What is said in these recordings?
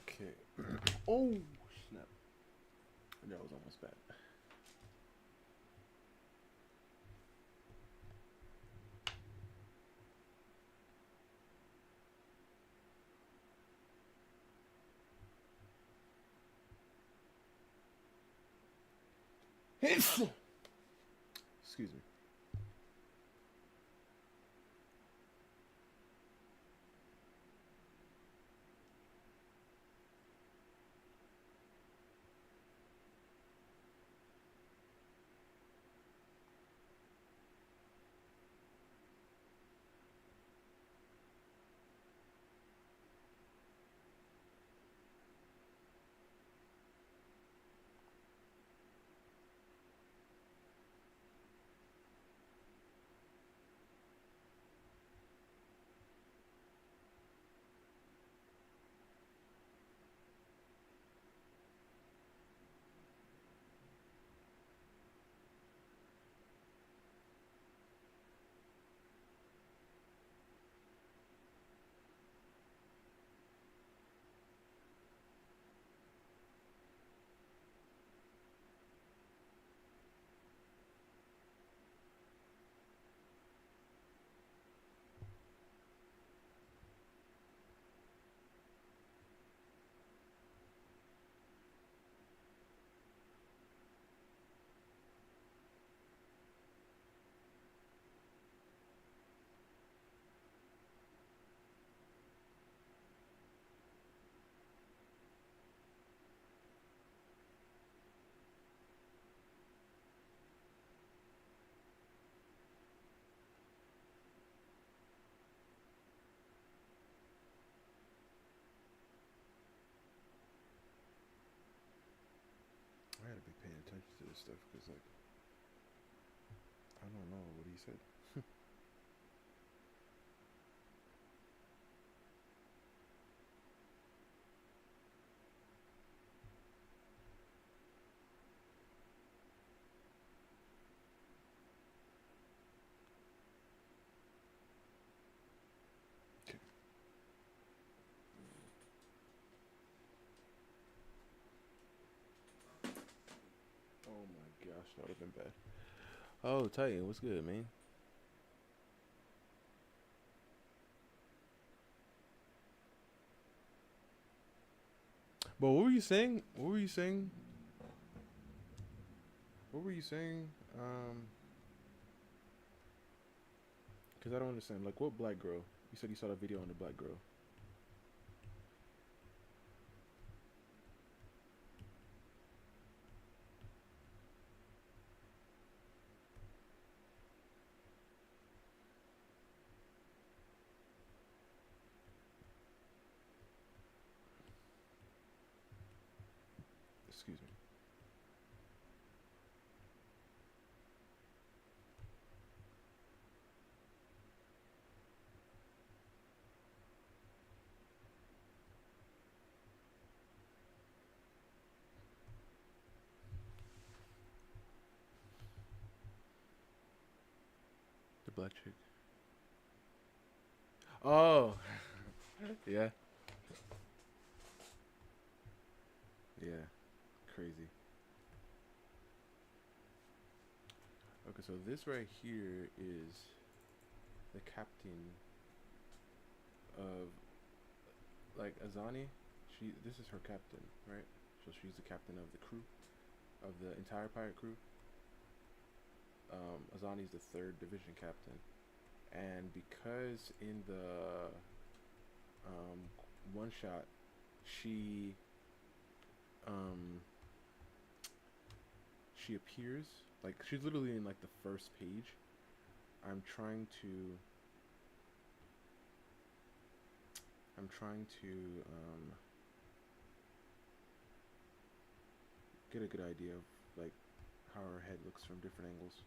Okay. Oh snap! That was almost bad. Excuse me. I gotta be paying attention to this stuff because, like, I don't know what he said. Okay. Oh my gosh, that would have been bad. Oh, Titan, what's good, man? But what were you saying? What were you saying? What were you saying? Because I don't understand. Like, what black girl? You said you saw the video on the black girl. Excuse me. The black chick. Oh, yeah, yeah, crazy. Okay, so this right here is the captain of, like, Azani. This is her captain, right? So she's the captain of the crew, of the entire pirate crew. Azani's the third division captain, and because in the um, one shot, she um, she appears, like, she's literally in, like, the first page. I'm trying to I'm trying to get a good idea of, like, how her head looks from different angles.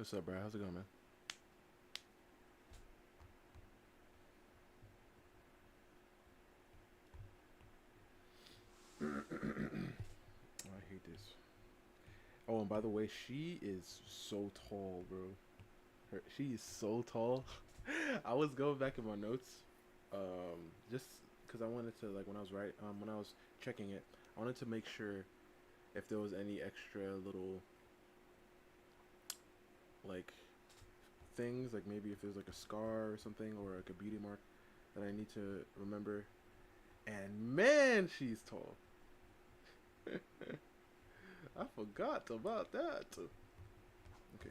What's up, bro? How's it going, man? Oh, I hate this. Oh, and by the way, she is so tall, bro. She is so tall. I was going back in my notes, just because I wanted to, like, when I was checking it, I wanted to make sure if there was any extra little, like, things, like maybe if there's like a scar or something, or like a beauty mark that I need to remember. And man, she's tall. I forgot about that. Okay.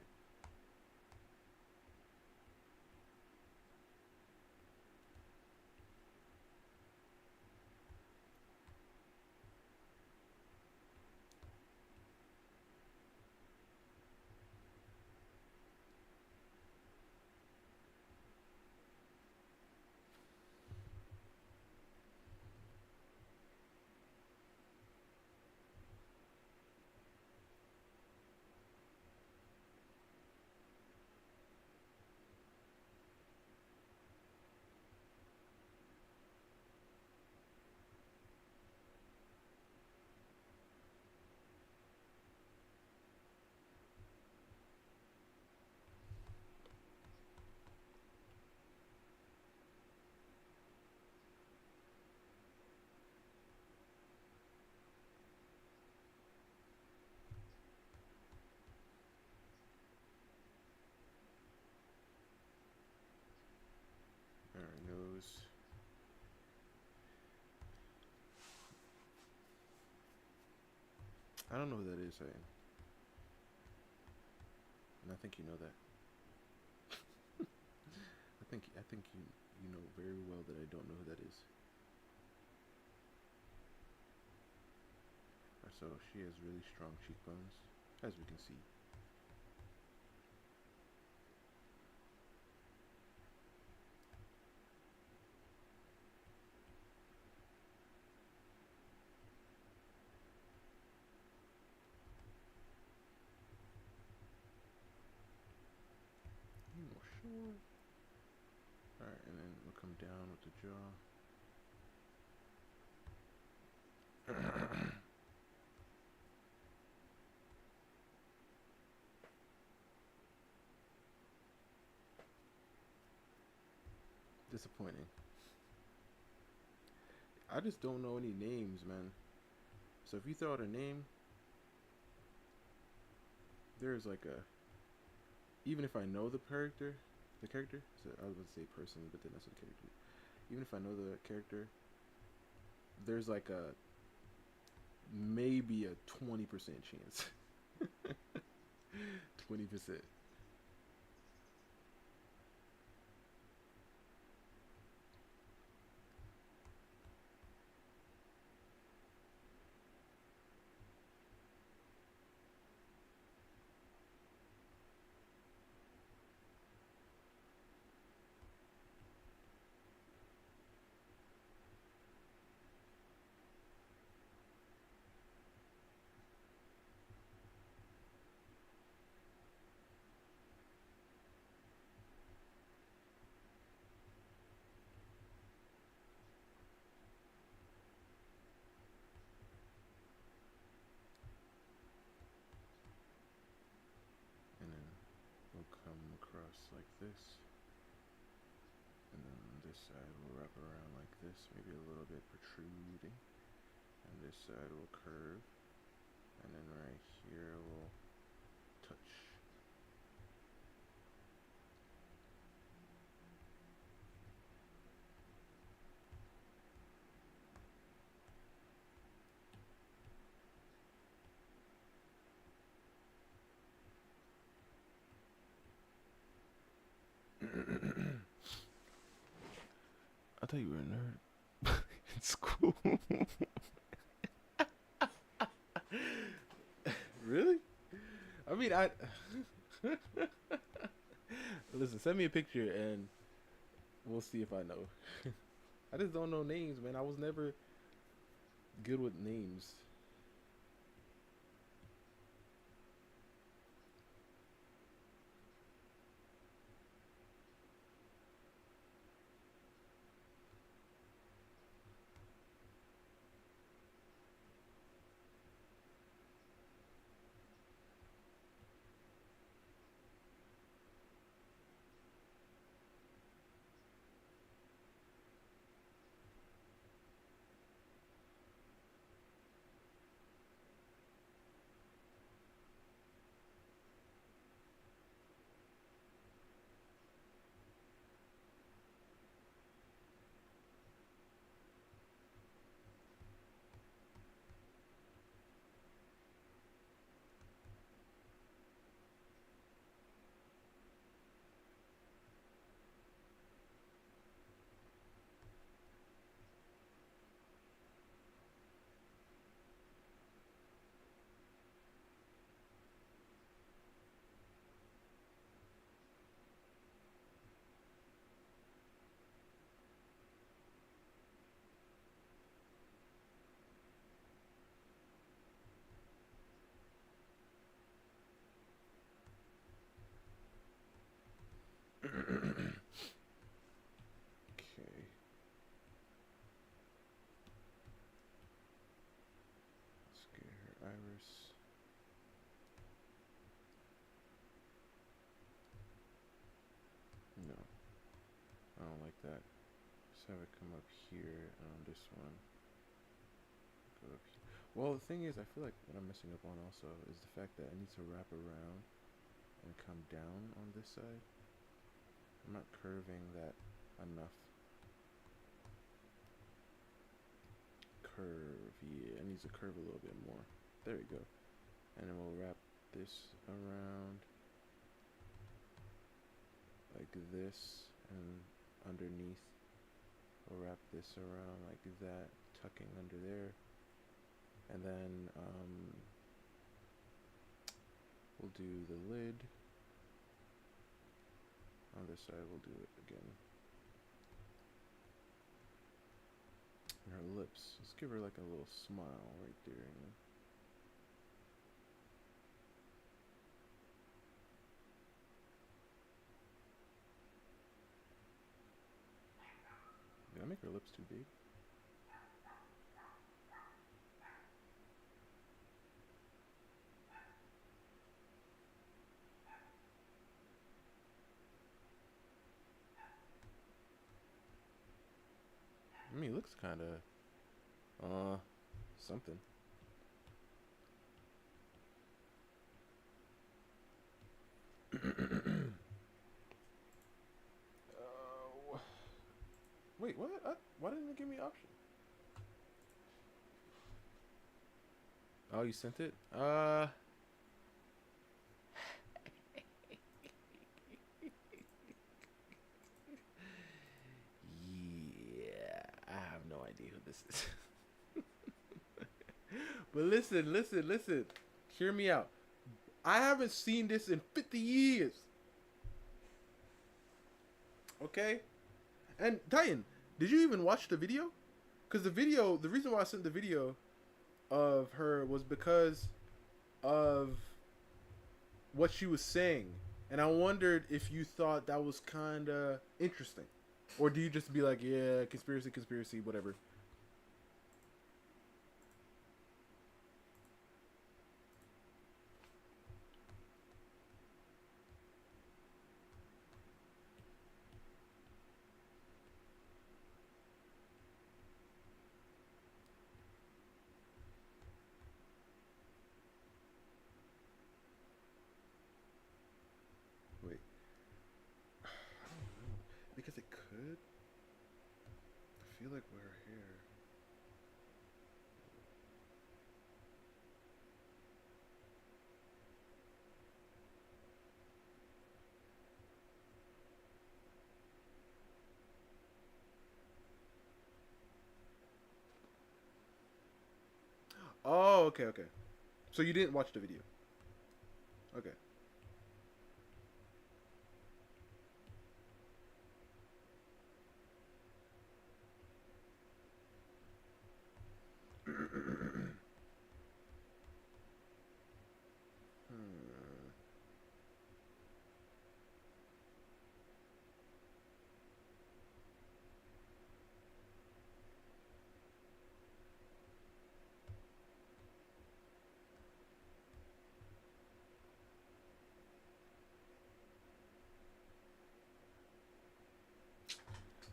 All right, nose. I don't know who that is, and I think you know that. I think you know very well that I don't know who that is. So she has really strong cheekbones, as we can see. Oh, sure. All right, and then we'll come down with the jaw. Disappointing. I just don't know any names, man. So if you throw out a name, there's like a, even if I know the character. So I was going to say person, but then that's what the character. Even if I know the character, there's like a maybe a 20% chance. 20%. And then we'll come across like this. And then this side will wrap around like this, maybe a little bit protruding. And this side will curve. And then right here will touch. I thought you were a nerd in school. Really? I mean, I listen. Send me a picture and we'll see if I know. I just don't know names, man. I was never good with names. that. Just have it come up here, and on this one, go up here. Well, the thing is, I feel like what I'm messing up on also is the fact that I need to wrap around and come down on this side. I'm not curving that enough. Curve, yeah, it needs to curve a little bit more. There we go. And then we'll wrap this around like this, and underneath we'll wrap this around like that, tucking under there. And then we'll do the lid. On this side we'll do it again. And her lips, let's give her like a little smile right there. You know? Did I make her lips too big? I mean, it looks kind of, something. Wait, what? Why didn't it give me option? Oh, you sent it? Yeah, I have no idea who this is. But listen. Hear me out. I haven't seen this in 50 years. Okay? And Titan, did you even watch the video? Because the reason why I sent the video of her was because of what she was saying. And I wondered if you thought that was kind of interesting. Or do you just be like, yeah, conspiracy, whatever. Wait. I don't know. Because it could. I feel like with her hair. Oh, okay. So you didn't watch the video. Okay.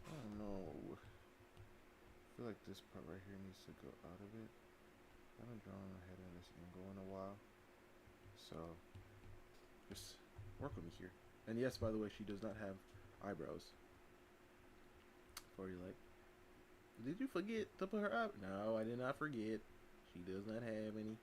I don't know. I feel like this part right here needs to go out of it. I haven't drawn my head in this angle in a while. So, just work with me here. And yes, by the way, she does not have eyebrows. Before you're like, did you forget to put her up? No, I did not forget. She does not have any.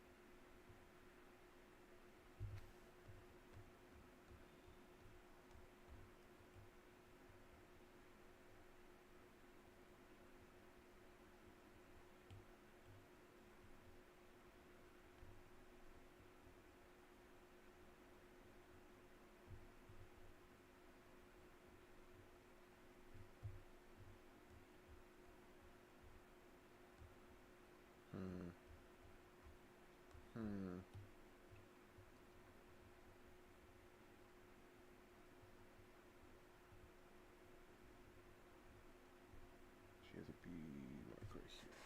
Hmm. She has a B mark right here.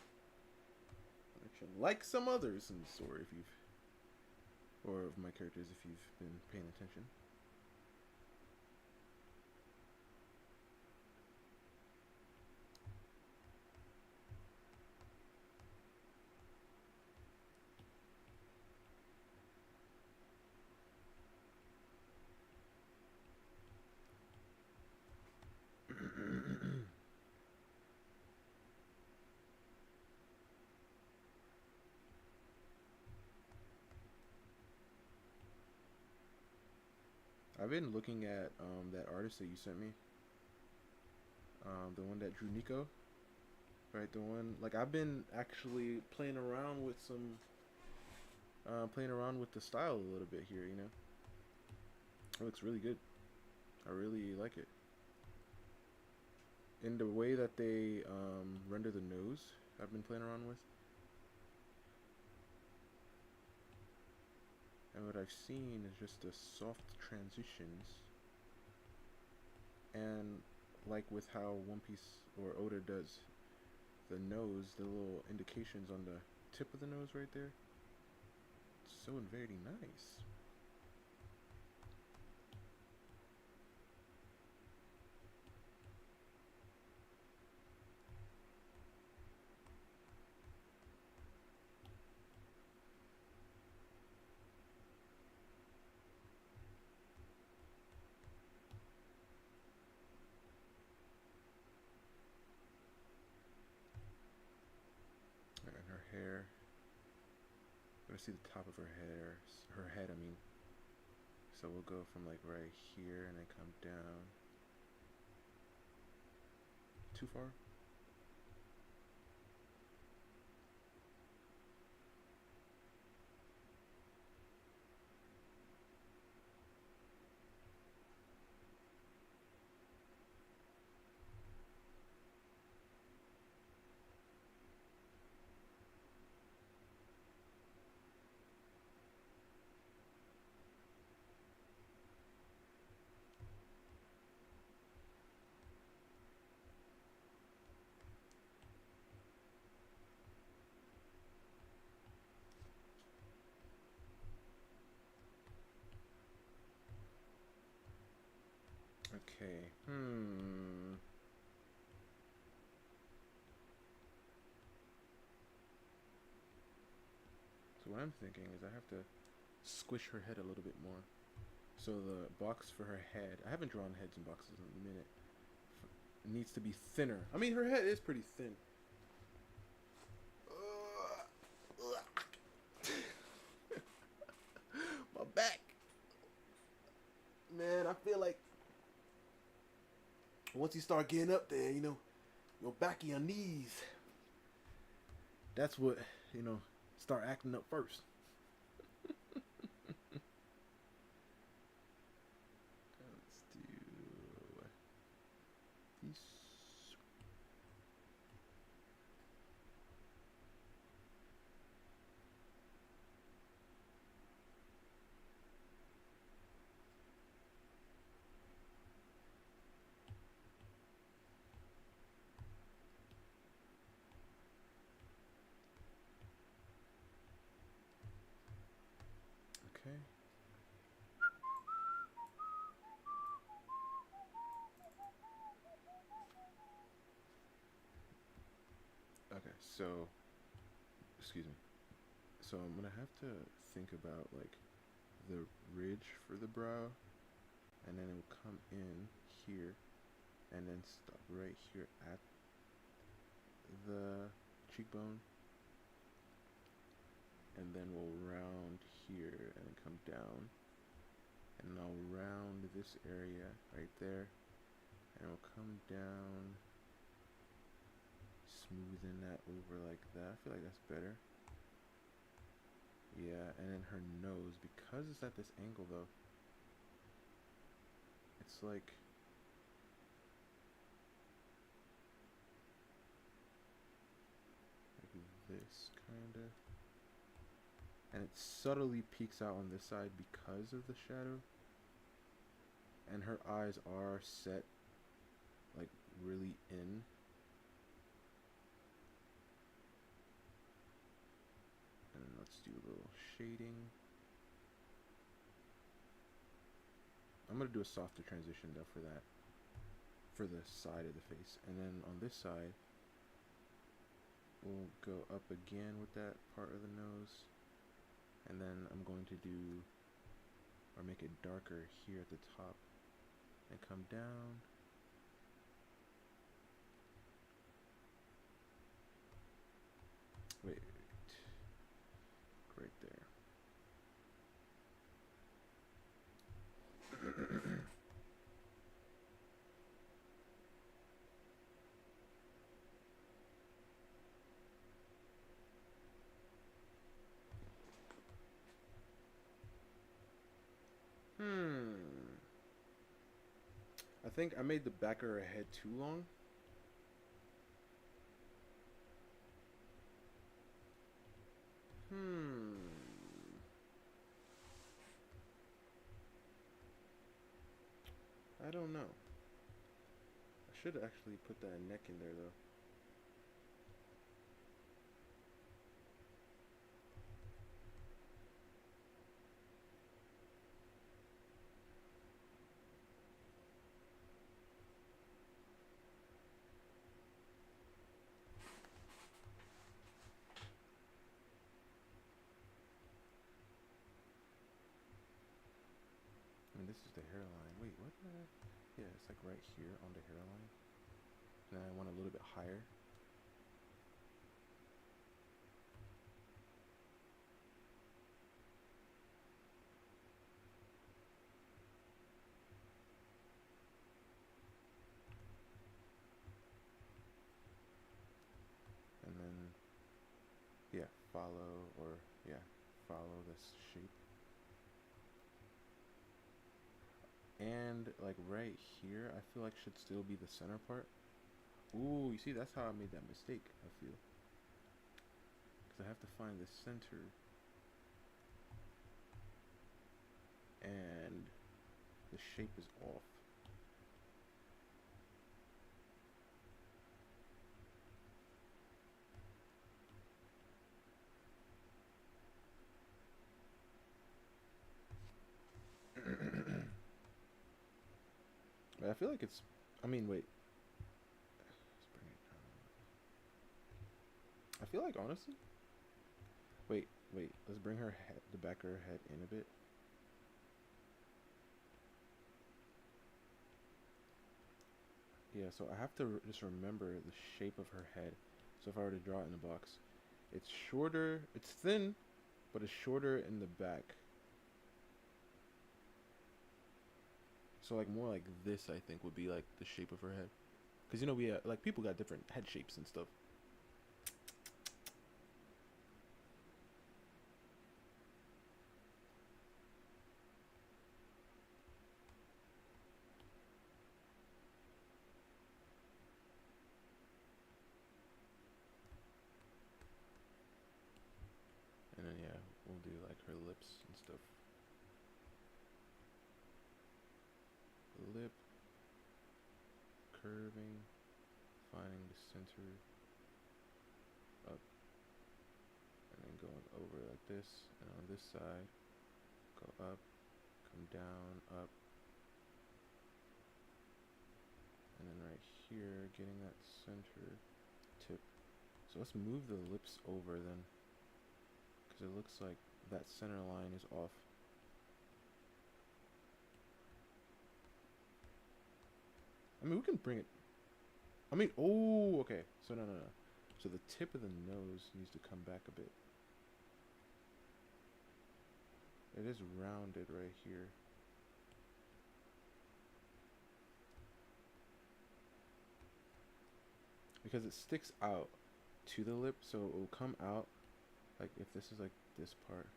Action. Like some others in the story, if you've, or of my characters, if you've been paying attention. I've been looking at that artist that you sent me, the one that drew Nico, right? The one like I've been actually playing around with the style a little bit here. You know, it looks really good. I really like it. In the way that they render the nose, I've been playing around with. And what I've seen is just the soft transitions. And like with how One Piece or Oda does the nose, the little indications on the tip of the nose right there. It's so very nice. And her hair. I'm gonna see the top of her hair, her head. I mean. So we'll go from like right here and then come down. Too far? Okay. So what I'm thinking is I have to squish her head a little bit more. So the box for her head, I haven't drawn heads in boxes in a minute. It needs to be thinner. I mean, her head is pretty thin. My back. Man, I feel like once you start getting up there, you know, your back and your knees. That's what, you know, start acting up first. Let's do these. Okay. Okay, so, excuse me. So I'm gonna have to think about like the ridge for the brow, and then it will come in here, and then stop right here at the cheekbone, and then we'll round here and then come down, and I'll round this area right there, and we'll come down, smoothen that over like that. I feel like that's better. Yeah, and then her nose, because it's at this angle though, it's like this kind of, and it subtly peeks out on this side because of the shadow, and her eyes are set like really in. And let's do a little shading. I'm gonna do a softer transition though for that, for the side of the face, and then on this side we'll go up again with that part of the nose, and then I'm going to do, or make it darker here at the top, and come down. Wait, right there. think I made the back of her head too long. I don't know. I should actually put that neck in there though. And this is the hairline. Wait, what? Yeah, it's like right here on the hairline. And I want a little bit higher. And then, yeah, follow this shape. And like right here, I feel like should still be the center part. Ooh, you see, that's how I made that mistake, I feel. Because I have to find the center. And the shape is off. But I feel like it's, I mean, wait. Let's bring it down. I feel like, honestly, wait, let's bring her head, the back of her head in a bit. Yeah, so I have to just remember the shape of her head. So if I were to draw it in a box, it's shorter, it's thin, but it's shorter in the back. So like more like this, I think, would be like the shape of her head. Because, you know, we like people got different head shapes and stuff. And then, yeah, we'll do like her lips and stuff. Lip, curving, finding the center, up, and then going over like this. And on this side, go up, come down, up. And then right here, getting that center tip. So let's move the lips over then. Because it looks like that center line is off. I mean, we can bring it. I mean, oh, okay. So no. So the tip of the nose needs to come back a bit. It is rounded right here. Because it sticks out to the lip, so it will come out. Like if this is like this part,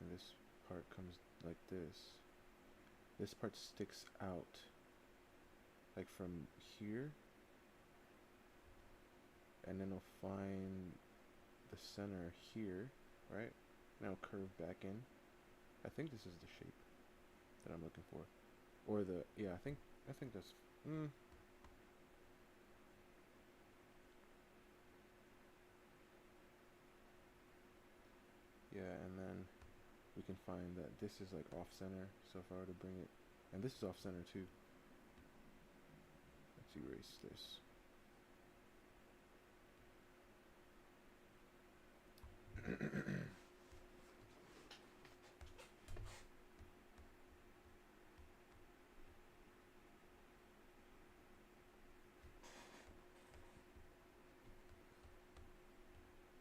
and this part comes like this part sticks out. Like from here, and then I'll find the center here, right? And I'll curve back in. I think this is the shape that I'm looking for, or the yeah. I think that's. Yeah, and then we can find that this is like off center. So if I were to bring it, and this is off center too. Let's erase this.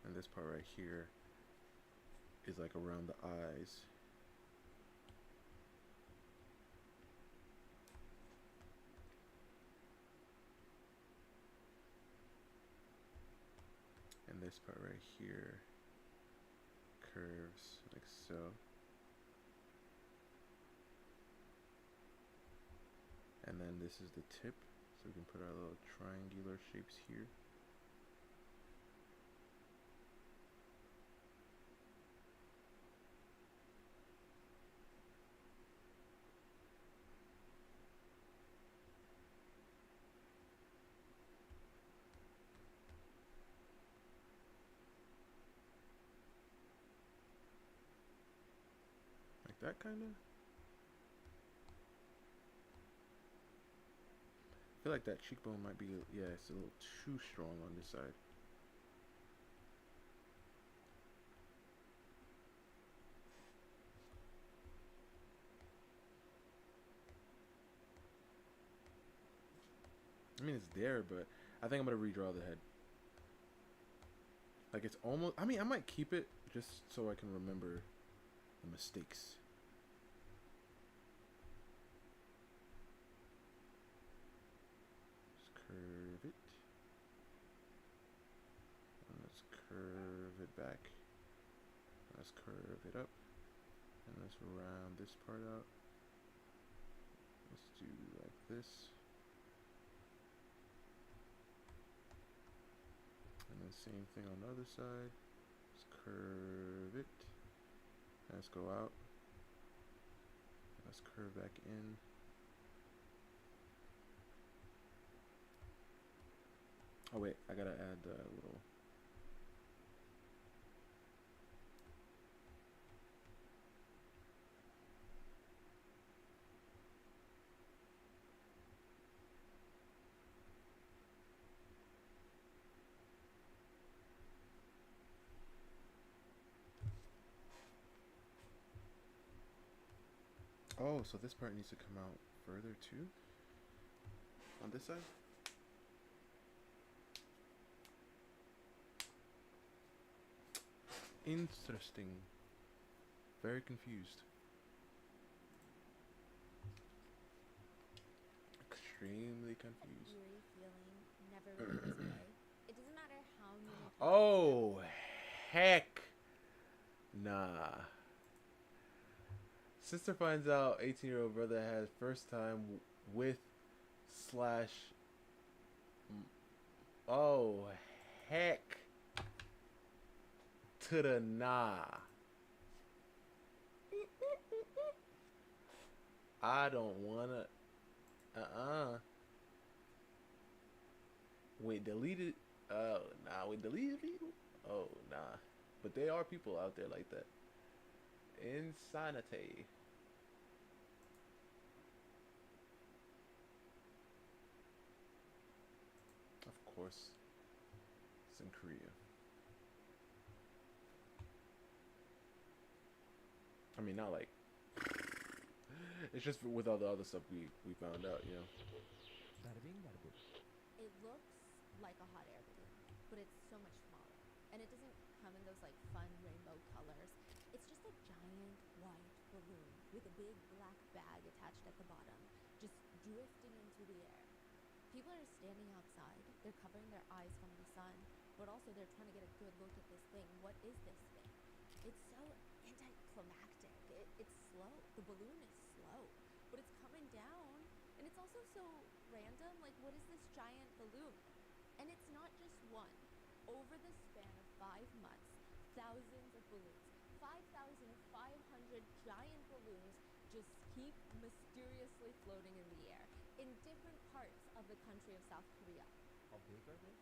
And this part right here is like around the eyes. And this part right here curves like so. And then this is the tip, so we can put our little triangular shapes here. Like that, kind of. I feel like that cheekbone might be, yeah, it's a little too strong on this side. I mean, it's there, but I think I'm gonna redraw the head. Like, it's almost, I mean, I might keep it just so I can remember the mistakes. Just curve it. And let's curve it back. Let's curve it up. And let's round this part out. Let's do like this. And then same thing on the other side. Let's curve it. Let's go out. Let's curve back in. Oh wait, I gotta add the little. Oh, so this part needs to come out further too? On this side? Interesting. Very confused. Extremely confused. That eerie feeling never really goes away. It doesn't matter how many people. Oh, heck. Nah. Sister finds out 18-year-old brother has first time with slash. Oh, heck. To the nah. I don't wanna. Wait, deleted. Oh, nah. We deleted people? Oh, nah. But there are people out there like that. Insanity. Of course. It's in Korea. I mean, not like. It's just with all the other stuff we found out, you know. It looks like a hot air balloon, but it's so much smaller. And it doesn't come in those like fun rainbow colors. It's just a giant white balloon with a big black bag attached at the bottom, just drifting into the air. People are standing outside. They're covering their eyes from the sun, but also they're trying to get a good look at this thing. What is this thing? It's so anticlimactic. It's slow. The balloon is slow, but it's coming down. And it's also so random. Like, what is this giant balloon? And it's not just one. Over the span of 5 months, thousands of balloons, 5,500 giant balloons just keep mysteriously floating in the air in different parts of the country of South Korea. How big are they?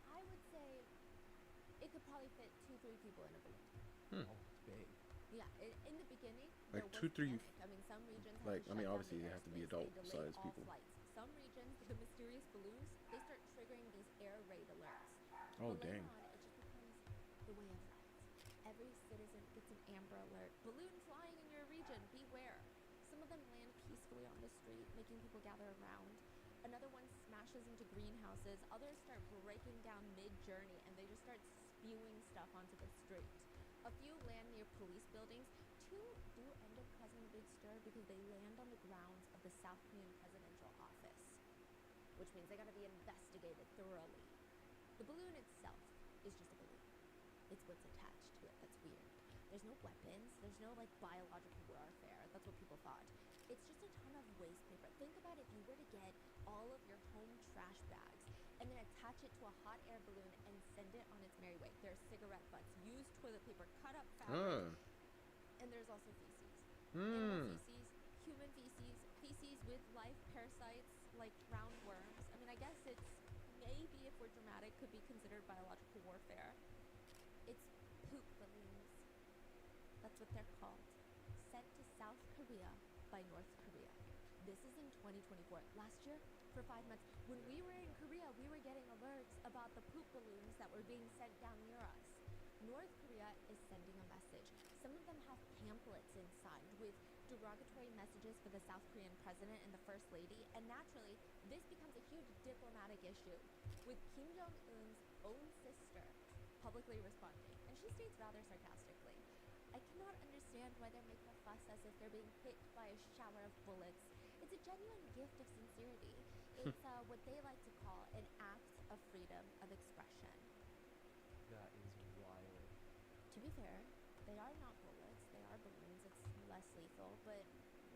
I would say, it could probably fit 2-3 people in a balloon. Oh, it's big. Yeah, in the beginning, Like there was 2-3. panic. I mean, some regions had Like, to I mean, shut down obviously the they have to be airspace. They delayed adult-sized all people. flights. Some regions, the mysterious balloons, they start triggering these air raid alerts. Oh, But later dang. on, it just becomes the way of life. Every citizen gets an Amber Alert. Balloon flying in your region, beware. Some of them land peacefully on the street, making people gather around. Another one smashes into greenhouses. Others start breaking down mid-journey, and they just start spewing stuff onto the street. A few land near police buildings. 2 do end up causing a big stir because they land on the grounds of the South Korean presidential office, which means they gotta be investigated thoroughly. The balloon itself is just a balloon. It's what's attached to it that's weird. There's no weapons. There's no like biological warfare. That's what people thought. It's just a ton of waste paper. Think about if you were to get all of your home trash bags and then attach it to a hot air balloon and send it on its merry way. There's cigarette butts, used toilet paper, cut up fabric, Ah. and there's also feces. Animal Hmm. feces, human feces, feces with life, parasites like roundworms. I mean, I guess it's maybe, if we're dramatic, could be considered biological warfare. It's poop balloons. That's what they're called. Sent to South Korea by North Korea. This is in 2024. Last year, for 5 months, when we were in Korea, we were getting alerts about the poop balloons that were being sent down near us. North Korea is sending a message. Some of them have pamphlets inside with derogatory messages for the South Korean president and the first lady, and naturally, this becomes a huge diplomatic issue, with Kim Jong-un's own sister publicly responding, and she states rather sarcastically, "I cannot understand why they're making a fuss as if they're being hit by a shower of bullets. It's a genuine gift of sincerity. It's what they like to call an act of freedom of expression." That is wild. To be fair, they are not bullets, they are balloons. It's less lethal, but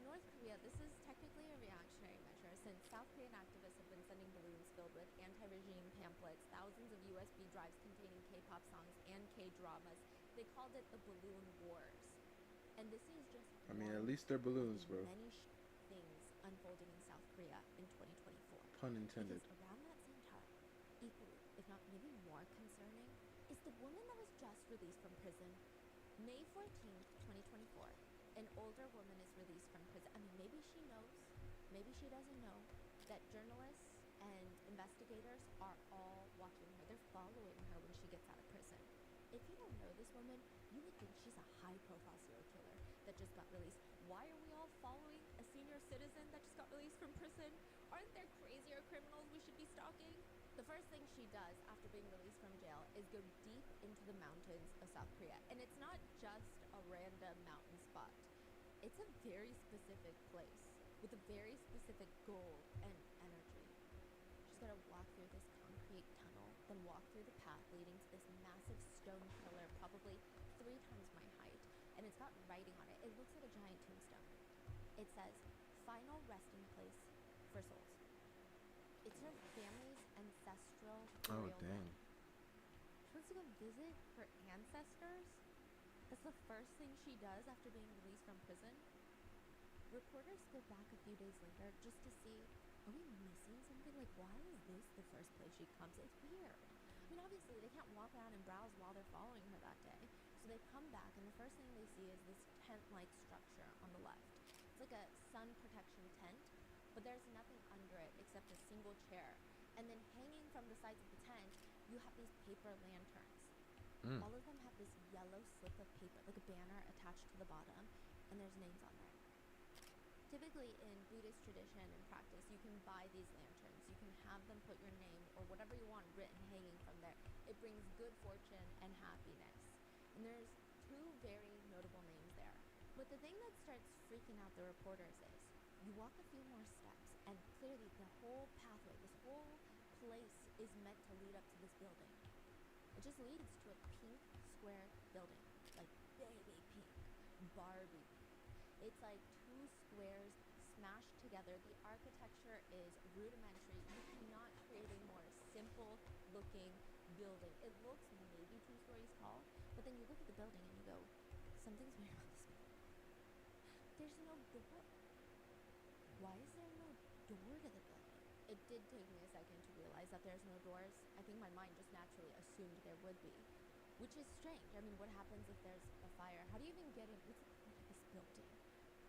North Korea, this is technically a reactionary measure since South Korean activists have been sending balloons filled with anti-regime pamphlets, thousands of USB drives containing K-pop songs and K-dramas. They called it the Balloon Wars. And this is just I mean, one at least they're of balloons, the bro. many things unfolding in South Korea in 2024. Pun intended. Because around that same time, equally, if not maybe more concerning, is the woman that was just released from prison. May 14th, 2024, an older woman is released from prison. I mean, maybe she knows, maybe she doesn't know, that journalists and investigators are all watching her. They're following her when she gets out of prison. If you don't know this woman, you would think she's a high-profile serial killer that just got released. Why are we all following a senior citizen that just got released from prison? Aren't there crazier criminals we should be stalking? The first thing she does after being released from jail is go deep into the mountains of South Korea. And it's not just a random mountain spot. It's a very specific place with a very specific goal and energy. She's got to walk through this concrete tunnel, then walk through the path leading to this massive stone pillar, probably 3 times my height. And it's got writing on it. It looks like a giant tombstone. It says, "Final resting place for souls." It's her family's ancestral Oh, burial dang. ground. She wants to go visit her ancestors. That's the first thing she does after being released from prison. Reporters go back a few days later just to see, are we missing something? Like, why is this the first place she comes? It's weird. I mean, obviously, they can't walk around and browse while they're following her that day. So they come back, and the first thing they see is this tent-like structure on the left. It's like a sun protection tent, but there's nothing under it except a single chair. And then hanging from the sides of the tent, you have these paper lanterns. Mm. All of them have this yellow slip of paper, like a banner attached to the bottom, and there's names on there. Typically in Buddhist tradition and practice, you can buy these lanterns. You can have them put your name or whatever you want written hanging from there. It brings good fortune and happiness. And there's 2 very notable names there. But the thing that starts freaking out the reporters is, you walk a few more steps, and clearly the whole pathway, this whole place is meant to lead up to this building. It just leads to a pink square building, like baby pink, Barbie pink. It's like 2 squares smashed together. The architecture is rudimentary. You cannot create a more simple looking building. It looks maybe 2 stories tall, but then you look at the building and you go, something's weird about this building. There's no door. Why is there no door to the building? It did take me a second to realize that there's no doors. I think my mind just naturally assumed there would be, which is strange. I mean, what happens if there's a fire? How do you even get in? What's the point of this building?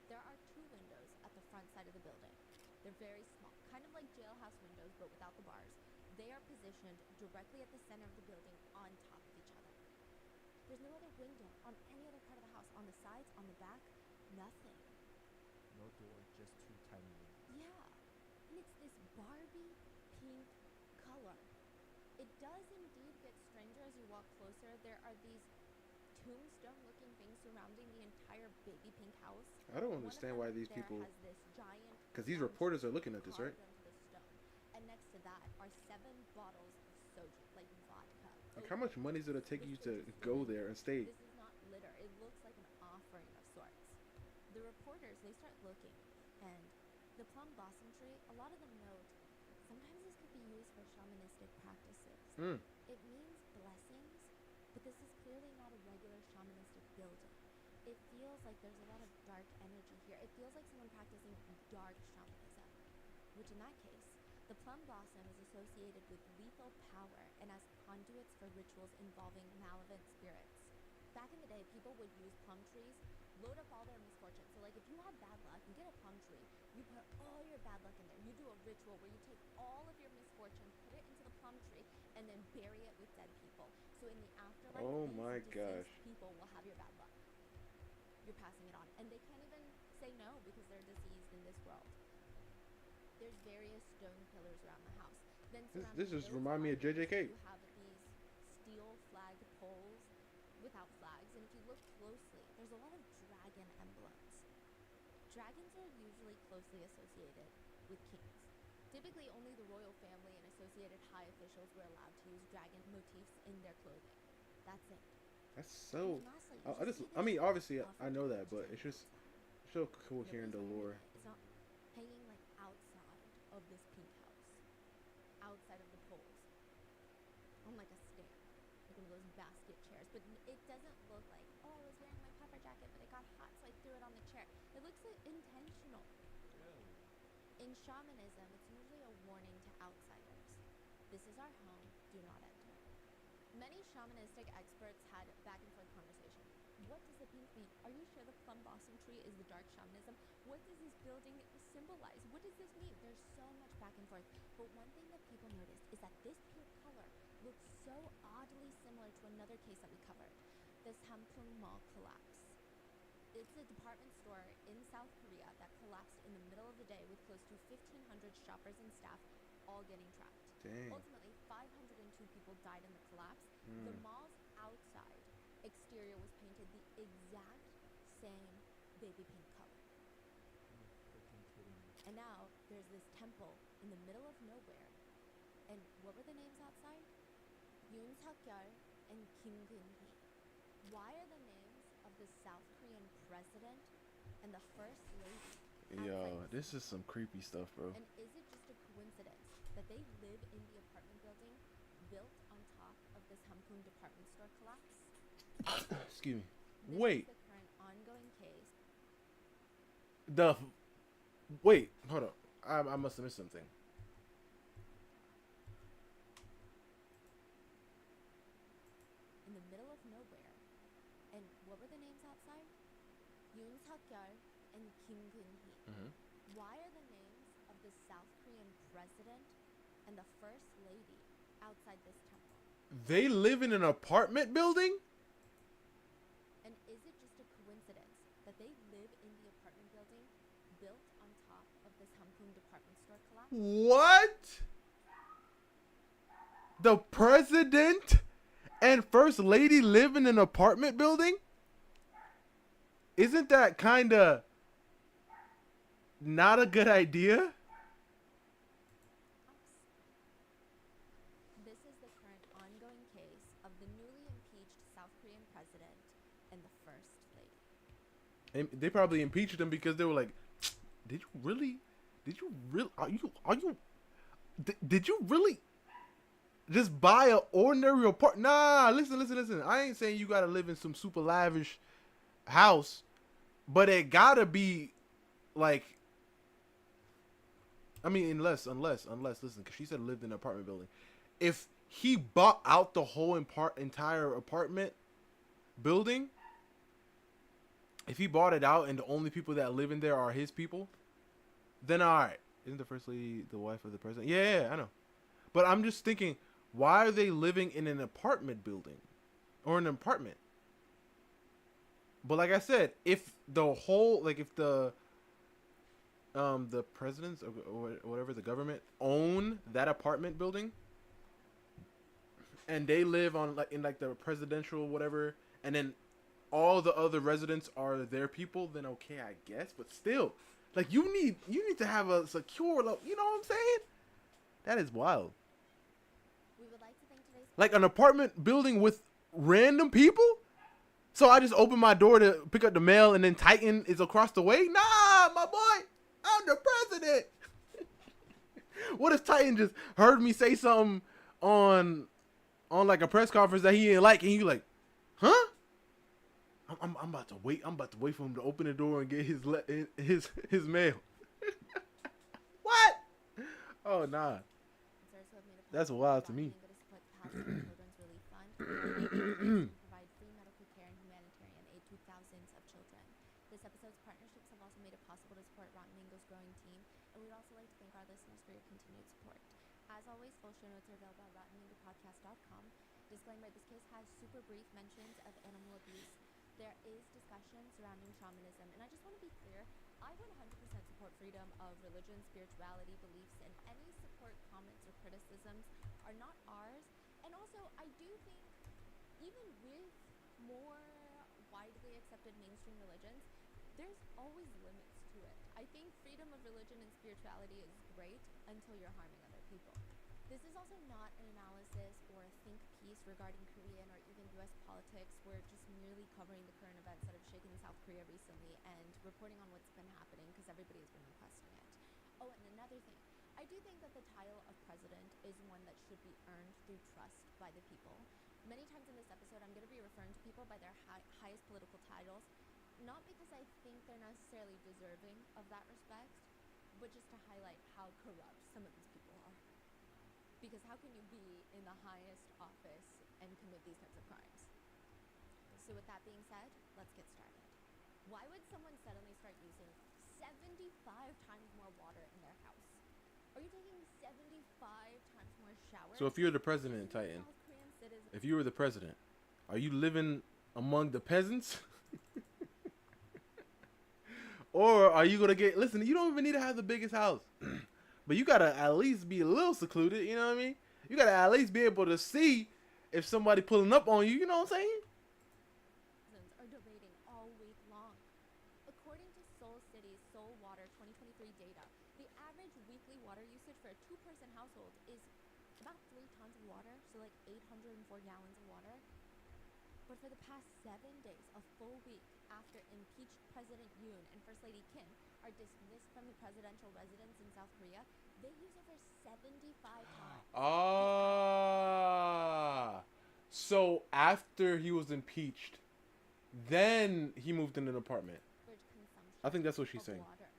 There are 2 windows at the front side of the building. They're very small, kind of like jailhouse windows, but without the bars. They are positioned directly at the center of the building on top of each other. There's no other window on any other part of the house. On the sides, on the back, nothing. No door, just 2 tiny windows. Yeah, and it's this Barbie pink color. It does indeed get stranger as you walk closer. There are these tombstone-looking things surrounding the entire baby pink house. I don't One of understand them why these there people, has this giant because these lunch reporters are looking at this, right? carved into the stone. And next to that are 7 bottles of soju, like vodka. Like, how much money is it to take you This to is go really- there and stay? This is not litter. It looks like an offering of sorts. The reporters, they start looking, The plum blossom tree, a lot of them note, sometimes this could be used for shamanistic practices. Mm. It means blessings, but this is clearly not a regular shamanistic building. It feels like there's a lot of dark energy here. It feels like someone practicing dark shamanism, which in that case, the plum blossom is associated with lethal power and as conduits for rituals involving malevolent spirits. Back in the day, people would use plum trees, load up all their misfortune. So like if you have bad luck, you get a plum tree, you put all your bad luck in there. You do a ritual where you take all of your misfortune, put it into the plum tree, and then bury it with dead people. So in the afterlife, Oh these my deceased gosh. people will have your bad luck. You're passing it on. And they can't even say no because they're deceased in this world. There's various stone pillars around the house. Then This just those remind me of pillars, JJK. you have these steel flag poles without flags, and if you look closely, there's a lot of dragon emblems. Dragons are usually closely associated with kings. Typically, only the royal family and associated high officials were allowed to use dragon motifs in their clothing. That's it. That's so. And lastly, I you just. see I mean, this obviously, I offered know that, to but it's Jesus. just so cool hearing the Nobody's lore. It's not hanging like outside of this pink house, outside of the poles, on like a stand, like one of those basket chairs. But it doesn't look like, oh, I was wearing my puffer jacket, but it got hot, so I threw it on the chair. It looks like intentional. Really? In shamanism, it's usually a warning to outsiders. This is our home, do not enter. Many shamanistic experts had back and forth conversations. What does the pink mean? Are you sure the plum blossom tree is the dark shamanism? What does this building symbolize? What does this mean? There's so much back and forth. But one thing that people noticed is that this pink color looks so oddly similar to another case that we covered, the Samsung Mall collapse. It's a department store in South Korea that collapsed in the middle of the day with close to 1,500 shoppers and staff all getting trapped. Dang. Ultimately, 502 people died in the collapse. The Mm. mall's outside exterior was painted the exact same baby pink color. You're freaking kidding me. And now there's this temple in the middle of nowhere. And what were the names outside? Yoon Suk-yeol and Kim Gun-hee. Why are the names of the South Korean president and the first lady Yo, outside this is some creepy stuff, bro. And is it just a coincidence that they live in the apartment building built on top of this Hampoon department store collapse? Excuse me. This Wait. is the current ongoing case. Wait. Hold up. I must have missed something. In the middle of nowhere. And what were the names outside? Yoon Suk-yeol and Kim Gun-hee. Mm-hmm. Why are the names of the South Korean president and the first lady outside this temple? They live in an apartment building? And is it just a coincidence that they live in the apartment building built on top of this Hampoon department store collapse? What? The president and first lady live in an apartment building? Isn't that kind of not a good idea? This is the current ongoing case of the newly impeached South Korean president and the first lady. And they probably impeached him because they were like, did you really just buy an ordinary apartment? Nah, listen. I ain't saying you gotta live in some super lavish house, but it gotta be like, I mean, unless, listen, because she said lived in an apartment building. If he bought out the whole entire apartment building, if he bought it out and the only people that live in there are his people, then all right. Isn't the first lady the wife of the president? Yeah, I know. But I'm just thinking, why are they living in an apartment building or an apartment? But like I said, if the whole, like if the presidents or whatever, the government own that apartment building and they live on like in like the presidential whatever, and then all the other residents are their people, then okay, I guess. But still, like you need to have a secure, you know what I'm saying? That is wild. We would like to thank today's Like an apartment building with random people. So I just open my door to pick up the mail, and then Titan is across the way. Nah, my boy, I'm the president. What if Titan just heard me say something on like a press conference that he didn't like, and you like, huh? I'm about to wait. I'm about to wait for him to open the door and get his mail. What? Oh nah, that's wild to me. Children's Relief Fund to provide free medical care and humanitarian aid to thousands of children. This episode's partnerships have also made it possible to support Rotten Mango's growing team, and we'd also like to thank our listeners for your continued support. As always, full show notes are available at rottenmangopodcast.com. Disclaimer, this case has super brief mentions of animal abuse. There is discussion surrounding shamanism, and I just want to be clear, I 100% support freedom of religion, spirituality, beliefs, and any support, comments, or criticisms are not ours. And also, I do think, even with more widely accepted mainstream religions, there's always limits to it. I think freedom of religion and spirituality is great until you're harming other people. This is also not an analysis or a think piece regarding Korean or even U.S. politics. We're just merely covering the current events that have shaken South Korea recently and reporting on what's been happening because everybody has been requesting it. Oh, and another thing. I do think that the title of president is one that should be earned through trust by the people. Many times in this episode, I'm going to be referring to people by their highest political titles, not because I think they're necessarily deserving of that respect, but just to highlight how corrupt some of these people are. Because how can you be in the highest office and commit these types of crimes? So with that being said, let's get started. Why would someone suddenly start using 75 times more water in their house? Are you taking 75 times more showers? So if you're the president, Titan, if you were the president, are you living among the peasants? Or are you gonna get? Listen, you don't even need to have the biggest house. But you gotta at least be a little secluded, you know what I mean? You gotta at least be able to see if somebody pulling up on you, you know what I'm saying? Are debating all week long. According to Seoul City's Seoul Water 2023 data, the average weekly water usage for a two-person household is about 3 tons of water, so like 804 gallons of water. But for the past 7 days, a full week after impeached President Yoon and First Lady Kim are dismissed from the presidential residence in South Korea, they use over 75 times. So after he was impeached, then he moved in an apartment. I think that's what she's saying. Water.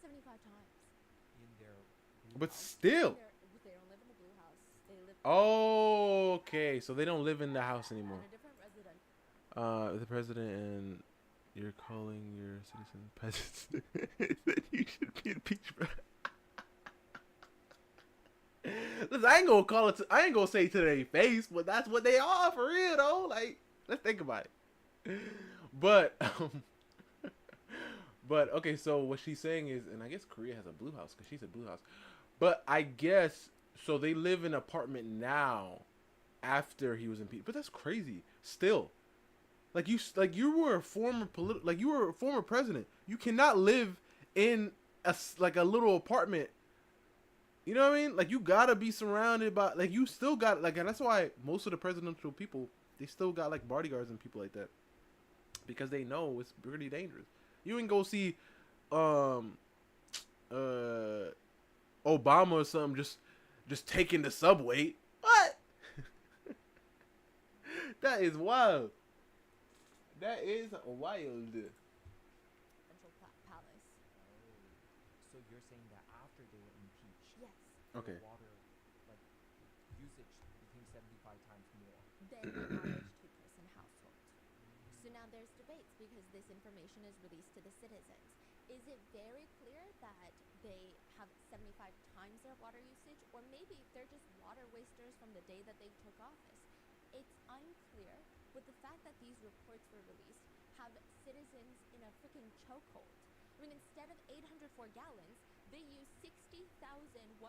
75 times. In their But still. They don't live in the blue house. They live Okay, so they don't live in the house anymore. in a different residence. The president and you're calling your citizen peasants. That you should be impeached, bro. Listen, I ain't gonna call it. I ain't gonna say to their face, but that's what they are for real, though. Like, let's think about it. But, but okay. So what she's saying is, and I guess Korea has a blue house because she's a blue house. But I guess so. They live in an apartment now, after he was impeached. But that's crazy. Still, you were a former president. You cannot live in a little apartment. You know what I mean? Like, you gotta be surrounded by, like, you still got, like, and that's why most of the presidential people, they still got, like, bodyguards and people like that. Because they know it's pretty dangerous. You can go see, Obama or something just taking the subway. What? That is wild. That is wild. Palace. So you're saying that after they were impeached, Yes. Okay. the water usage became 75 times more. Than the average two-person household. So now there's debates because this information is released to the citizens. Is it very clear that they have 75 times their water usage, or maybe they're just water wasters from the day that they took office? It's unclear, but the fact that these reports were released have citizens in a freaking chokehold. I mean, instead of 804 gallons, they use 60,193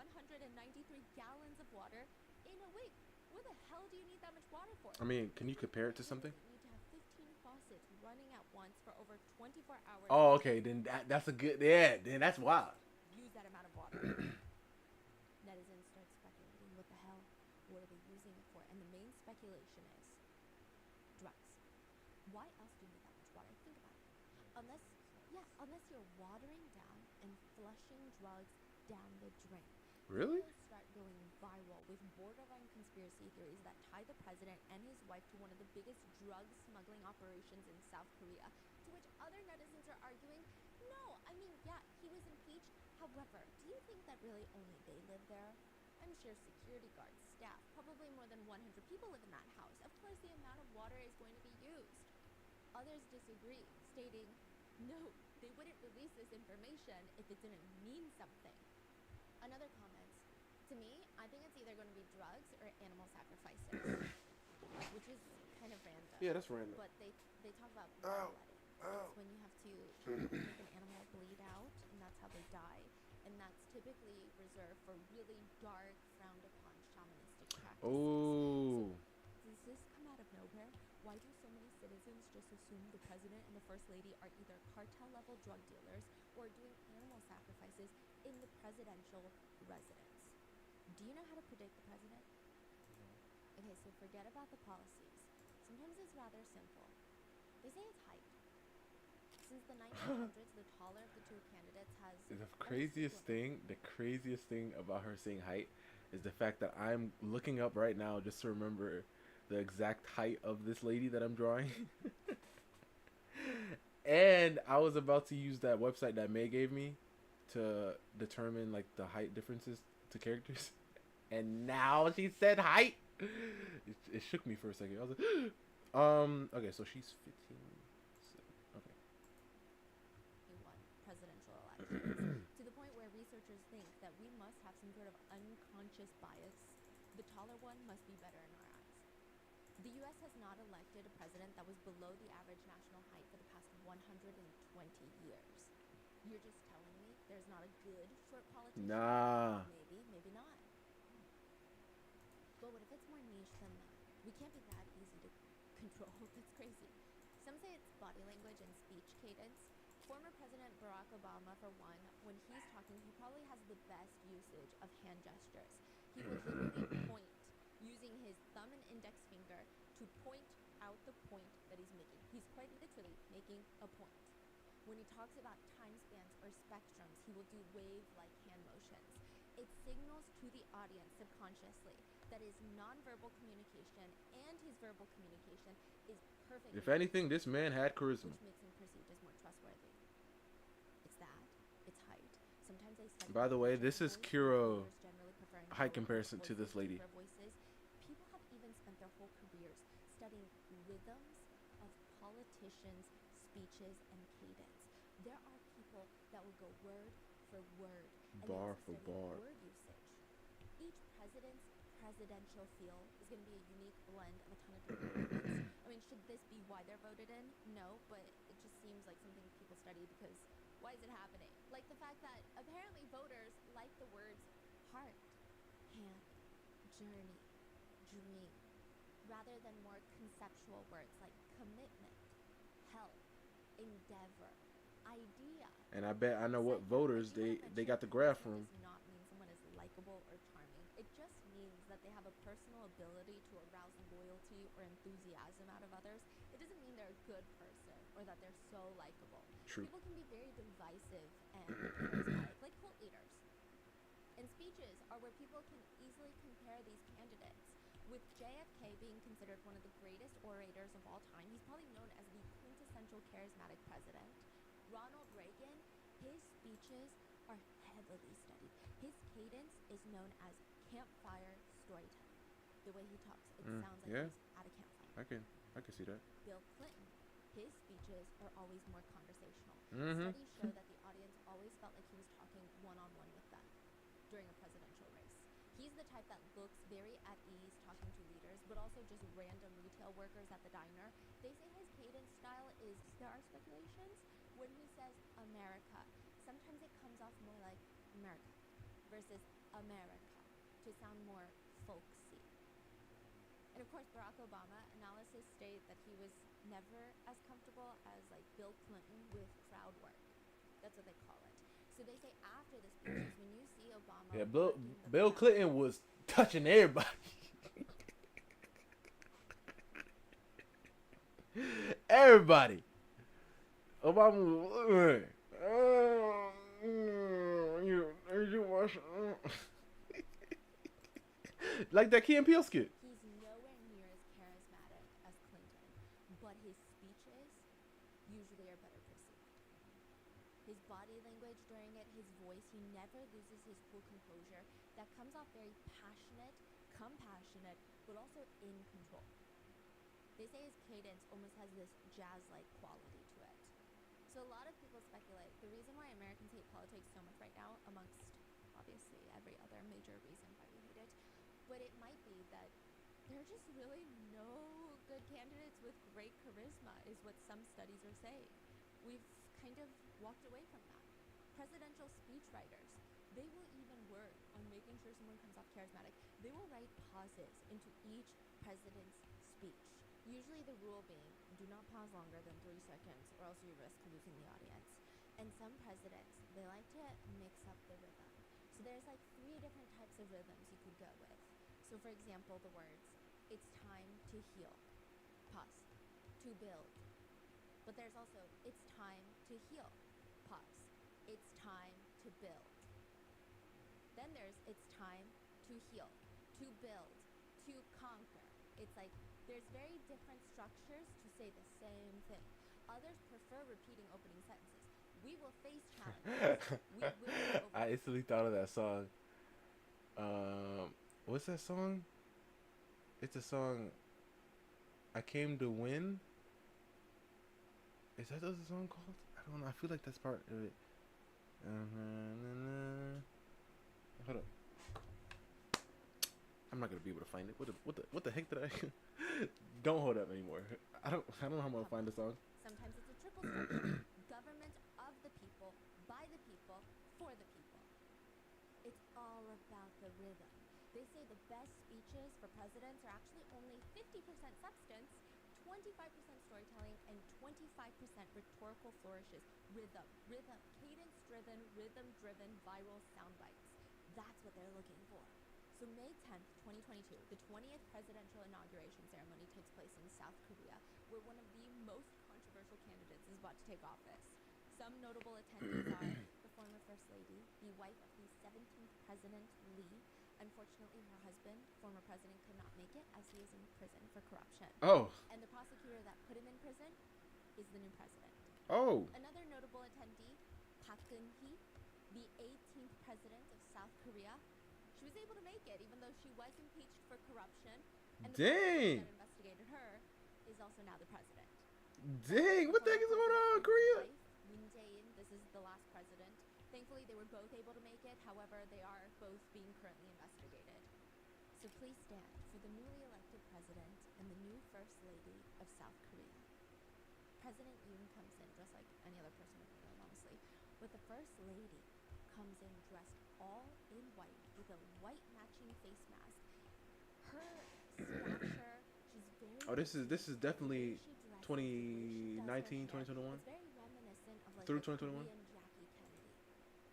gallons of water in a week. Where the hell do you need that much water for? I mean, can you compare it to something? You need to have 15 faucets running at once for over 24 hours. Oh, okay. Then that's a good. Yeah. Then that's wild. Use that amount of water. Netizens start speculating, what the hell? What are they using it for? And the main speculation is drugs. Why else do you need that much water? Think about it. Unless Yeah, unless you're watering down and flushing drugs down the drain. Really? Videos start going viral with borderline conspiracy theories that tie the president and his wife to one of the biggest drug smuggling operations in South Korea, to which other netizens are arguing, no, I mean, yeah, he was impeached. However, do you think that really only they live there? I'm sure security guards, staff, probably more than 100 people live in that house. Of course, the amount of water is going to be used. Others disagree, stating, no, they wouldn't release this information if it didn't mean something. Another comments, to me, I think it's either going to be drugs or animal sacrifices, which is kind of random. Yeah, that's random. But they talk about Ow. bloodletting. Ow. It's when you have to make an animal bleed out, and that's how they die. And that's typically reserved for really dark, frowned upon shamanistic practices. Oh. So, does this come out of nowhere? Why do so many citizens just assume the president and the first lady are either cartel-level drug dealers or doing animal sacrifices in the presidential residence? Do you know how to predict the president? No. Okay, so forget about the policies. Sometimes it's rather simple. They say it's height. Since the 1900s, the taller of the two candidates has The craziest thing about her saying height is the fact that I'm looking up right now just to remember the exact height of this lady that I'm drawing. And I was about to use that website that May gave me to determine like the height differences to characters. And now she said height. It shook me for a second. I was like, okay, so she's 15. Okay. He won presidential elections to the point where researchers think that we must have some sort of unconscious bias. The taller one must be better in our eyes. The U.S. has not elected a president that was below the average national height for the past 120 years. You're just telling me there's not a good short politician? Nah. Maybe, maybe not. But what if it's more niche than that? We can't be that easy to control. That's crazy. Some say it's body language and speech cadence. Former President Barack Obama, for one, when he's talking, he probably has the best usage of hand gestures. He will literally point using his thumb and index finger to point out the point that he's making. He's quite literally making a point. When he talks about time spans or spectrums, he will do wave-like hand motions. It signals to the audience subconsciously that his nonverbal communication and his verbal communication is perfect. If anything, this man had charisma. Which makes him perceived as more trustworthy. It's that. It's height. Sometimes they study. By the way, this is Kiro height height comparison to this lady. Voices. People have even spent their whole careers studying rhythms of politicians' speeches and cadence. There are people that will go word for word and Bar they for also study bar. word usage. Each president's presidential feel is going to be a unique blend of a ton of different elements. I mean, should this be why they're voted in? No, but it just seems like something people study because why is it happening? Like the fact that apparently voters like the words heart, hand, journey, dream, rather than more conceptual words like commitment, help, endeavor, idea. And I bet I know what voters they got the graph from. Does not mean someone is likable or charming. It just means that they have a personal ability to arouse loyalty or enthusiasm out of others. It doesn't mean they're a good person or that they're so likable. True. People can be very divisive and charismatic, like cult leaders. And speeches are where people can easily compare these candidates. With JFK being considered one of the greatest orators of all time, he's probably known as the quintessential charismatic president. Ronald Reagan, his speeches are heavily studied. His cadence is known as campfire storytelling. The way he talks, it sounds like yeah. he's at a campfire. I can see that. Bill Clinton, his speeches are always more conversational. Mhm. Studies show that the audience always felt like he was talking one-on-one with them during a presidential race. He's the type that looks very at ease talking to leaders, but also just random retail workers at the diner. They say his cadence style is, there are speculations, when he says America, sometimes it comes off more like America versus America to sound more folksy. And of course, Barack Obama, analysis state that he was never as comfortable as like Bill Clinton with crowd work. That's what they call it. So they say after the speeches, when you see Obama, Yeah, working the Bill crowd, Clinton was touching everybody. Everybody. Obama. You watch like that Key and Peele skit. He's nowhere near as charismatic as Clinton, but his speeches usually are better perceived. His body language during it, his voice, he never loses his cool composure. That comes off very passionate, compassionate, but also in control. They say his cadence almost has this jazz-like quality to it. So a lot of people speculate the reason why Americans hate politics so much right now, amongst obviously every other major reason why we hate it, but it might be that there are just really no good candidates with great charisma, is what some studies are saying. We've kind of walked away from that. Presidential speechwriters, they will even work on making sure someone comes off charismatic. They will write pauses into each president's speech. Usually the rule being, do not pause longer than 3 seconds or else you risk losing the audience. And some presidents, they like to mix up the rhythm. So there's like 3 different types of rhythms you could go with. So for example, the words, it's time to heal, pause, to build. But there's also, it's time to heal, pause, it's time to build. Then there's, it's time to heal, to build, to conquer. It's like, there's very different structures to say the same thing. Others prefer repeating opening sentences. We will face challenges. We will I instantly thought of that song. What's that song? It's a song. I came to win. Is that what the song called? I don't know. I feel like that's part of it. Hold up. I'm not gonna be able to find it. What the heck did I? Don't hold up anymore. I don't know how I'm gonna find the song. Sometimes it's a triple structure. Government of the people, by the people, for the people. It's all about the rhythm. They say the best speeches for presidents are actually only 50% substance, 25% storytelling, and 25% rhetorical flourishes. Rhythm, cadence-driven, rhythm-driven, viral sound bites. That's what they're looking for. So May 10th, 2022, the 20th presidential inauguration ceremony takes place in South Korea, where one of the most controversial candidates is about to take office. Some notable attendees are the former First Lady, the wife of the 17th President Lee. Unfortunately, her husband, former president, could not make it as he is in prison for corruption. Oh. And the prosecutor that put him in prison is the new president. Oh. Another notable attendee, Park Geun-hye, the 18th president of South Korea. She was able to make it, even though she was impeached for corruption. And the Dang. person that investigated her is also now the president. Dang, what the heck is going on in Korea? Moon Jae-in, this is the last president. Thankfully, they were both able to make it. However, they are both being currently investigated. So please stand for the newly elected president and the new First Lady of South Korea. President Yoon comes in dressed like any other person in the room, honestly. But the First Lady comes in dressed all in white with a white matching face mask. Her stature, she's very... Oh, this is definitely 2019, 2021? It's very reminiscent of like Through the 2021? Korean Jackie Kennedy.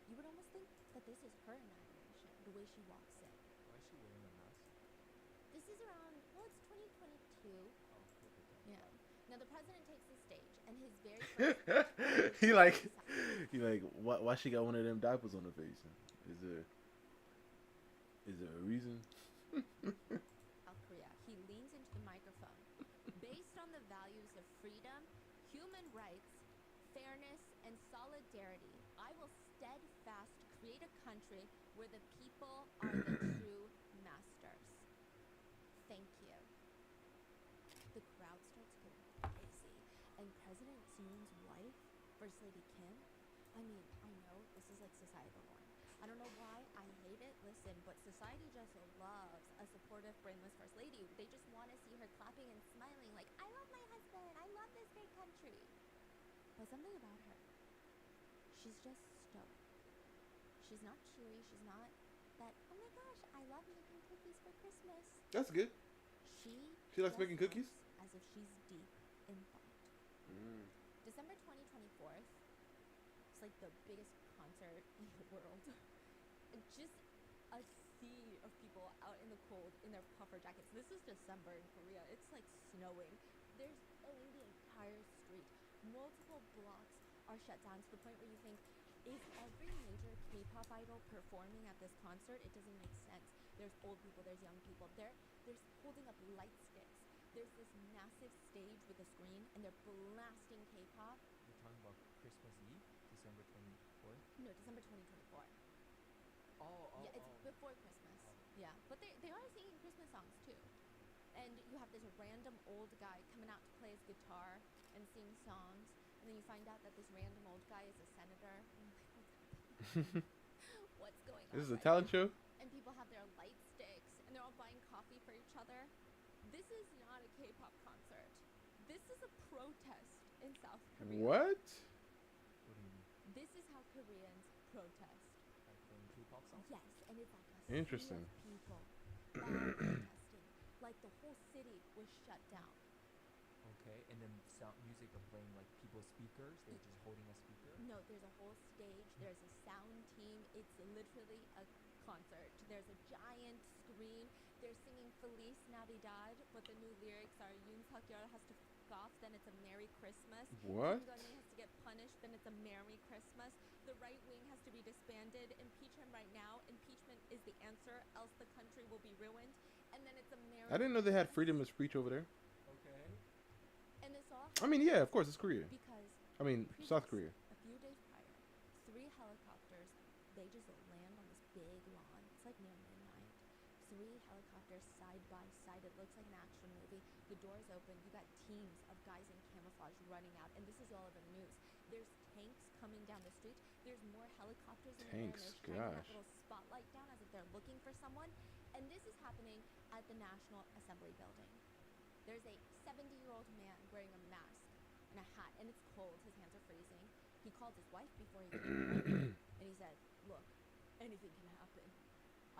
You would almost think that this is her inauguration, the way she walks in. Why is she wearing a mask? This is around, well, it's 2022. Oh, look at that. Yeah. Now the president takes the stage, and his very first he like why she got one of them diapers on her face? Is there a reason? South Korea. He leans into the microphone. Based on the values of freedom, human rights, fairness, and solidarity, I will steadfast create a country where the people are the true masters. Thank you. The crowd starts going crazy, and President Yoon's wife, First Lady Kim, I mean, I know this is like societal norm. I don't know why I hate it. Listen, but society just loves a supportive, brainless First Lady. They just want to see her clapping and smiling like, I love my husband, I love this great country. But something about her, she's just stoic. She's not cheery, she's not that, oh my gosh, I love making cookies for Christmas. That's good. She likes just making cookies? looks as if she's deep in thought. December 2024, it's like the biggest concert in the world. Just a sea of people out in the cold in their puffer jackets. This is December in Korea. It's like snowing. There's filling the entire street. Multiple blocks are shut down to the point where you think, is every major K-pop idol performing at this concert? It doesn't make sense. There's old people, there's young people. They're holding up light sticks. There's this massive stage with a screen, and they're blasting K-pop. You're talking about Christmas Eve, December 24th? No, December 2024. Oh, Yeah, it's before Christmas. Oh. Yeah, but they are singing Christmas songs too. And you have this random old guy coming out to play his guitar and sing songs. And then you find out that this random old guy is a senator. And I'm like, what's going on? This is a right talent now? show? And people have their light sticks and they're all buying coffee for each other. This is not a K-pop concert. This is a protest in South Korea. What? What do you mean? This is how Koreans protest. Like playing K-pop songs? Yes, and it's like a Interesting. sea of people protesting. Like the whole city was shut down. Okay, and then sound music are playing like people's speakers. They're just holding a speaker. No, there's a whole stage. There's a sound team. It's literally a concert. There's a giant screen. They're singing Feliz Navidad, but the new lyrics are Yoon Suk-yeol has to f off, then it's a Merry Christmas. What? Kim Gun-mi has to get punished, then it's a Merry Christmas. The right wing has to be disbanded. Impeach him right now. Impeachment is the answer, else the country will be ruined. And then it's a Merry I didn't know they had Christmas. freedom of speech over there. Okay. And this all I mean, yeah, of course, it's Korea. because I mean, South Korea. a few days prior, 3 helicopters, they just land on this big lawn. It's like near midnight. 3 helicopters side by side. It looks like an action movie. The doors open. You got teams of guys in camouflage running out. And this is all over the news. There's tanks coming down the street. There's more helicopters in the air. And Tanks, they're shining that gosh. little spotlight down as if they're looking for someone. And this is happening at the National Assembly building. There's a 70-year-old man wearing a mask and a hat, and it's cold. His hands are freezing. He called his wife before he came, and he said, "Look, anything can happen.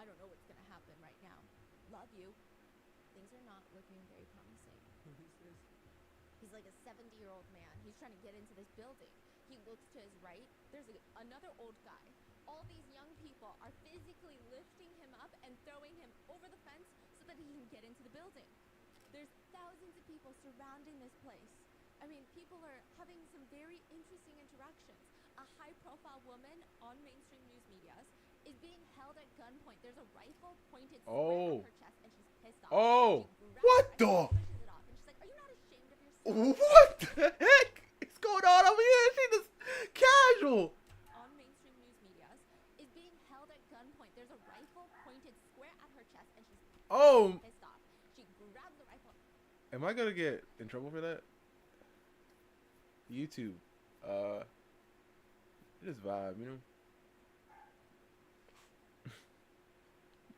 I don't know what's gonna happen right now. Love you." Things are not looking very promising. Who is this? He's like a 70-year-old man. He's trying to get into this building. He looks to his right. There's another old guy. All these young people are physically lifting him up and throwing him over the fence so that he can get into the building. There's thousands of people surrounding this place. I mean, people are having some very interesting interactions. A high-profile woman on mainstream news medias is being held at gunpoint. There's a rifle pointed square at her chest, and she's pissed off. Oh, She grabs what the rifle the? and pushes it off, and she's like, "Are you not ashamed of yourself?" What the heck is going on over here? She just casual. On mainstream news medias is being held at gunpoint. There's a rifle pointed square at her chest, and she's Oh, pissed off. She grabs the rifle. am I gonna get in trouble for that? YouTube, just vibe, you know.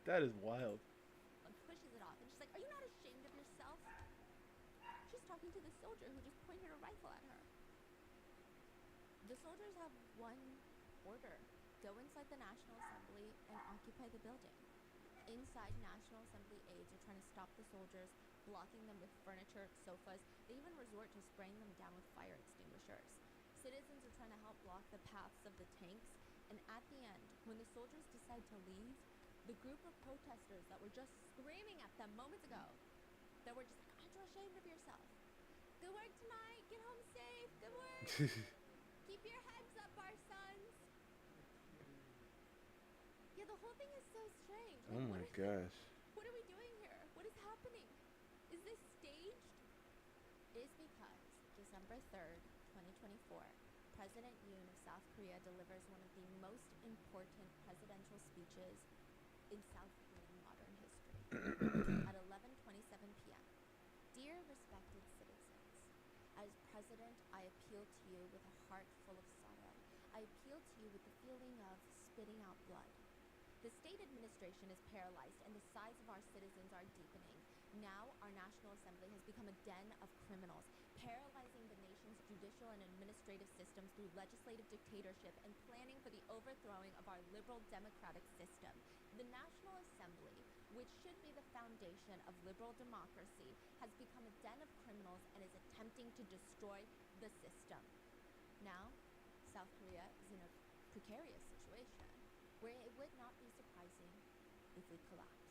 That is wild. And pushes it off, and she's like, "Are you not ashamed of yourself?" She's talking to the soldier who just pointed a rifle at her. The soldiers have one order: go inside the National Assembly and occupy the building. Inside, National Assembly aides are trying to stop the soldiers, blocking them with furniture, sofas. They even resort to spraying them down with fire extinguishers. Citizens are trying to help block the paths of the tanks, and at the end, when the soldiers decide to leave, the group of protesters that were just screaming at them moments ago, that were just like, "Aren't you ashamed of yourself? Good work tonight. Get home safe. Good work. Keep your heads up, our sons." Yeah, the whole thing is so strange. Oh my gosh. What are we doing here? What is happening? Is this staged? It is because December 3rd, 2024, President Yoon of South Korea delivers one of the most important presidential speeches in South Korean modern history. At 11:27 p.m. Dear respected citizens, as president, I appeal to you with a heart full of sorrow. I appeal to you with the feeling of spitting out blood. The state administration is paralyzed and the size of our citizens are deepening. Now, our National Assembly has become a den of criminals, paralyzing the nation's judicial and administrative systems through legislative dictatorship and planning for the overthrowing of our liberal democratic system. The National Assembly, which should be the foundation of liberal democracy, has become a den of criminals and is attempting to destroy the system. Now, South Korea is in a precarious situation where it would not be surprising if we collapse.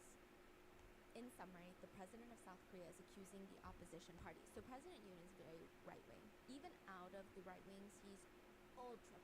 in summary, the president of South Korea is accusing the opposition party. So President Yoon is very right wing. Even out of the right wings, he's ultra